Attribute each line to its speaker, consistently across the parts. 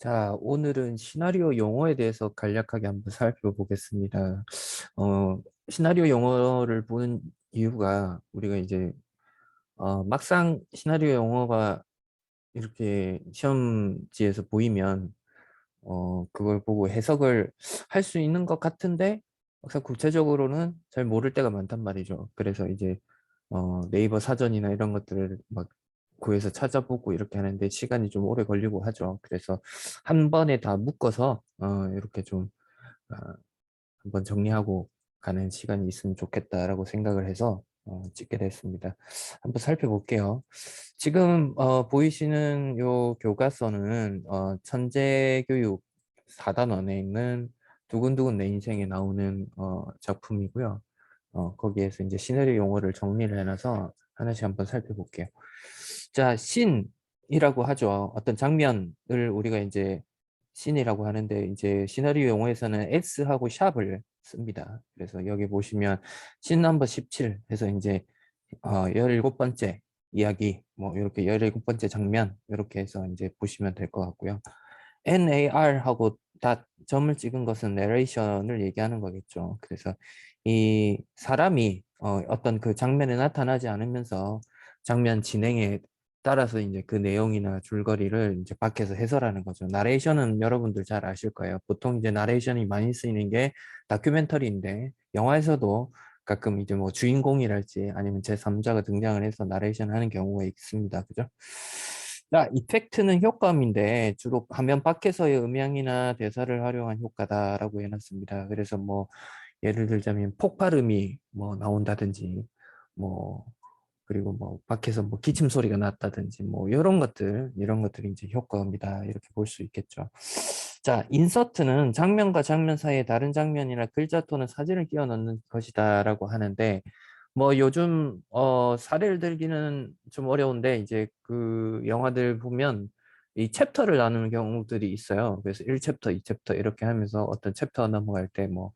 Speaker 1: 자, 오늘은 시나리오 용어에 대해서 간략하게 한번 살펴보겠습니다. 시나리오 용어를 보는 이유가 우리가 이제 막상 시나리오 용어가 이렇게 시험지에서 보이면 그걸 보고 해석을 할 수 있는 것 같은데 막상 구체적으로는 잘 모를 때가 많단 말이죠. 그래서 이제 네이버 사전이나 이런 것들을 막 구해서 찾아보고 이렇게 하는데 시간이 좀 오래 걸리고 하죠. 그래서 한 번에 다 묶어서 이렇게 좀 어, 한번 정리하고 가는 시간이 있으면 좋겠다라고 생각을 해서 찍게 됐습니다. 한번 살펴볼게요. 지금 보이시는 요 교과서는 천재교육 4단원에 있는 두근두근 내 인생에 나오는 작품이고요. 거기에서 이제 시나리오 용어를 정리를 해놔서 하나씩 한번 살펴볼게요. 자, 씬이라고 하죠. 어떤 장면을 우리가 이제 씬이라고 하는데 이제 시나리오 용어에서는 S하고 샵을 씁니다. 그래서 여기 보시면 씬 넘버 17 해서 이제 17번째 이야기 뭐 이렇게 17번째 장면 이렇게 해서 이제 보시면 될 것 같고요. NAR하고 닷 점을 찍은 것은 내레이션을 얘기하는 거겠죠. 그래서 이 사람이 어떤 그 장면에 나타나지 않으면서 장면 진행에 따라서 이제 그 내용이나 줄거리를 이제 밖에서 해설하는 거죠. 나레이션은 여러분들 잘 아실 거예요. 보통 이제 나레이션이 많이 쓰이는 게 다큐멘터리인데 영화에서도 가끔 이제 뭐 주인공이랄지 아니면 제3자가 등장을 해서 나레이션 하는 경우가 있습니다. 그죠? 자, 이펙트는 효과음인데 주로 화면 밖에서의 음향이나 대사를 활용한 효과다라고 해놨습니다. 그래서 뭐 예를 들자면 폭발음이 뭐 나온다든지 뭐 그리고 뭐 밖에서 뭐 기침 소리가 났다든지 뭐 이런 것들이 이제 효과음이다 이렇게 볼 수 있겠죠. 자, 인서트는 장면과 장면 사이에 다른 장면이나 글자 또는 사진을 끼워 넣는 것이다라고 하는데 뭐 요즘 사례를 들기는 좀 어려운데 이제 그 영화들 보면 이 챕터를 나누는 경우들이 있어요. 그래서 1챕터, 2챕터 이렇게 하면서 어떤 챕터 넘어갈 때 뭐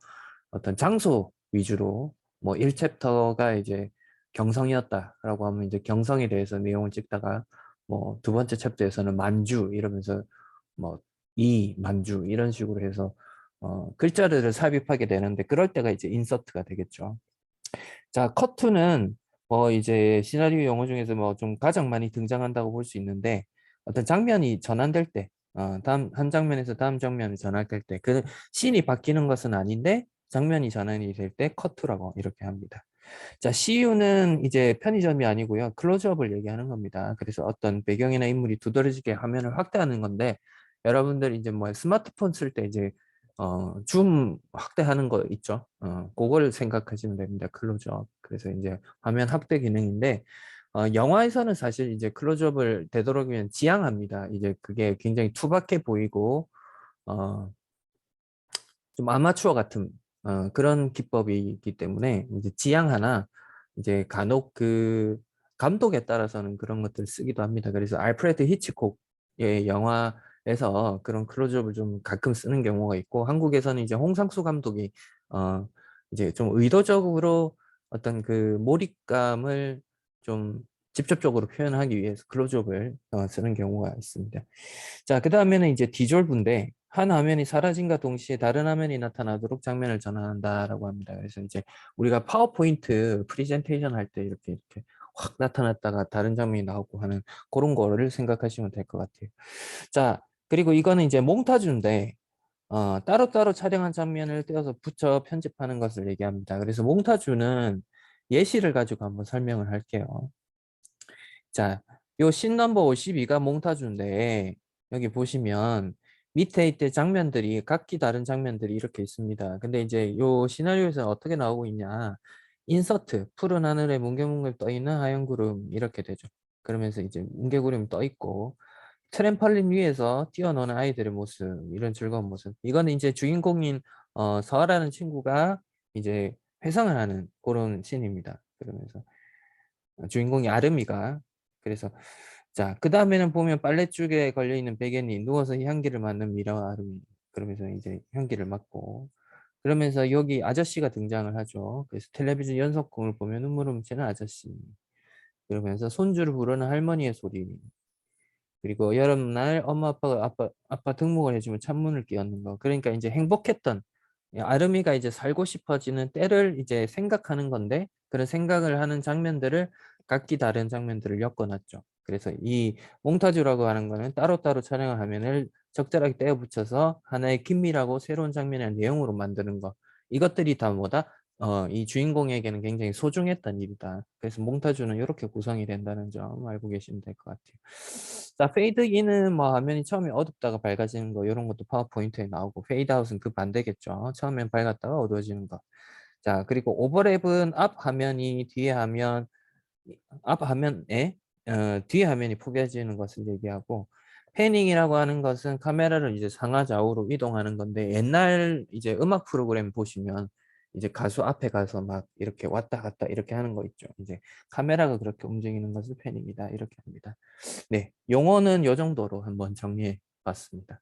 Speaker 1: 어떤 장소 위주로 뭐 1챕터가 이제 경성이었다라고 하면 이제 경성에 대해서 내용을 찍다가 뭐 두 번째 챕터에서는 만주 이러면서 뭐 이 만주 이런 식으로 해서 글자를 삽입하게 되는데 그럴 때가 이제 인서트가 되겠죠. 자, 컷투는 이제 시나리오 용어 중에서 뭐 좀 가장 많이 등장한다고 볼 수 있는데 어떤 장면이 전환될 때 다음 한 장면에서 다음 장면을 전환될 때 그 씬이 바뀌는 것은 아닌데 장면이 전환이 될 때 컷투라고 이렇게 합니다. 자, CU는 이제 편의점이 아니고요. 클로즈업을 얘기하는 겁니다. 그래서 어떤 배경이나 인물이 두드러지게 화면을 확대하는 건데 여러분들 이제 뭐 스마트폰 쓸 때 이제 줌 확대하는 거 있죠. 그거를 생각하시면 됩니다. 클로즈업. 그래서 이제 화면 확대 기능인데 영화에서는 사실 이제 클로즈업을 되도록이면 지양합니다. 이제 그게 굉장히 투박해 보이고 어, 좀 아마추어 같은 그런 기법이기 때문에 이제 지향 하나 이제 간혹 그 감독에 따라서는 그런 것들을 쓰기도 합니다. 그래서 알프레드 히치콕의 영화에서 그런 클로즈업을 좀 가끔 쓰는 경우가 있고 한국에서는 이제 홍상수 감독이 어 이제 좀 의도적으로 어떤 그 몰입감을 좀 직접적으로 표현하기 위해서 클로즈업을 쓰는 경우가 있습니다. 자, 그 다음에는 이제 디졸브인데 한 화면이 사라짐과 동시에 다른 화면이 나타나도록 장면을 전환한다라고 합니다. 그래서 이제 우리가 파워포인트 프리젠테이션 할 때 이렇게 확 나타났다가 다른 장면이 나오고 하는 그런 거를 생각하시면 될 것 같아요. 자, 그리고 이거는 이제 몽타주인데 따로따로 촬영한 장면을 떼어서 붙여 편집하는 것을 얘기합니다. 그래서 몽타주는 예시를 가지고 한번 설명을 할게요. 자, 요 씬 넘버 52가 몽타주인데 여기 보시면 밑에 이때 장면들이 각기 다른 장면들이 이렇게 있습니다. 근데 이제 요 시나리오에서 어떻게 나오고 있냐? 인서트, 푸른 하늘에 뭉게뭉게 떠 있는 하얀 구름 이렇게 되죠. 그러면서 이제 뭉게구름이 떠 있고 트램펄린 위에서 뛰어노는 아이들의 모습, 이런 즐거운 모습. 이거는 이제 주인공인 서아라는 친구가 이제 회상을 하는 그런 씬입니다. 그러면서 주인공이 아름이가 그래서 자, 그 다음에는 보면 빨랫줄에 걸려있는 베개니 누워서 향기를 맡는 미라와 아름이 그러면서 이제 향기를 맡고 그러면서 여기 아저씨가 등장을 하죠. 그래서 텔레비전 연속극을 보면 눈물을 훔치는 아저씨 그러면서 손주를 부르는 할머니의 소리 그리고 여름날 엄마 아빠가 아빠 등목을 해 주면 찬문을 끼얹는 거. 그러니까 인제 행복했던, 아름이가 이제 살고 싶어지는 때를 이제 생각하는 건데, 그런 생각을 하는 장면들을 각기 다른 장면들을 엮어 놨죠. 그래서 이 몽타주라고 하는 거는 따로따로 촬영한 화면을 적절하게 떼어 붙여서 하나의 긴밀하고 새로운 장면의 내용으로 만드는 거. 이것들이 다 뭐다? 이 주인공에게는 굉장히 소중했던 일이다. 그래서 몽타주는 요렇게 구성이 된다는 점 알고 계시면 될 것 같아요. 자, 페이드 인은 뭐 화면이 처음에 어둡다가 밝아지는 거, 요런 것도 파워포인트에 나오고, 페이드 아웃은 그 반대겠죠. 처음엔 밝았다가 어두워지는 거. 자, 그리고 오버랩은 앞 화면이 뒤에 화면, 앞 화면에 뒤에 화면이 포개지는 것을 얘기하고, 패닝이라고 하는 것은 카메라를 이제 상하 좌우로 이동하는 건데, 옛날 이제 음악 프로그램 보시면 이제 가수 앞에 가서 막 이렇게 왔다 갔다 이렇게 하는 거 있죠. 이제 카메라가 그렇게 움직이는 것을 패닝이다 이렇게 합니다. 네, 용어는 요 정도로 한번 정리해 봤습니다.